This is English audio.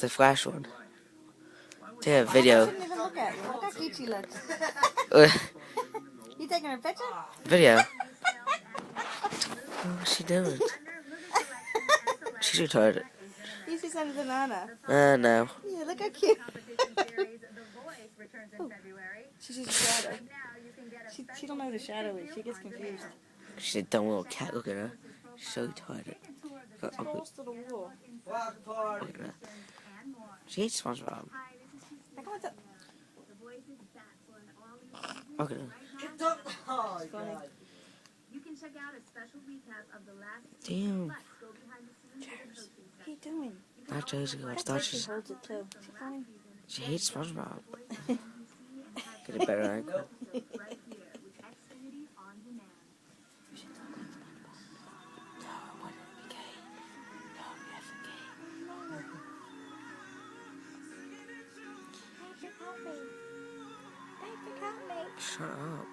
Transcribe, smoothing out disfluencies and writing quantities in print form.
The flash one. Take a video. I shouldn't even look at you. Look how cute she looks. You taking her picture? Video. What's she doing? She's retarded. You should send it to Nana. No. Yeah, look how cute. She sees a shadow. She don't know what a shadow is. She gets confused. She's a dumb little cat. Look at her. She's so retarded. It's close to the wall. Look at her. She hates SpongeBob. Look at her. Damn. What are you doing? Not Josie. I thought she holds it too. She hates SpongeBob. Get a better angle. Shut up.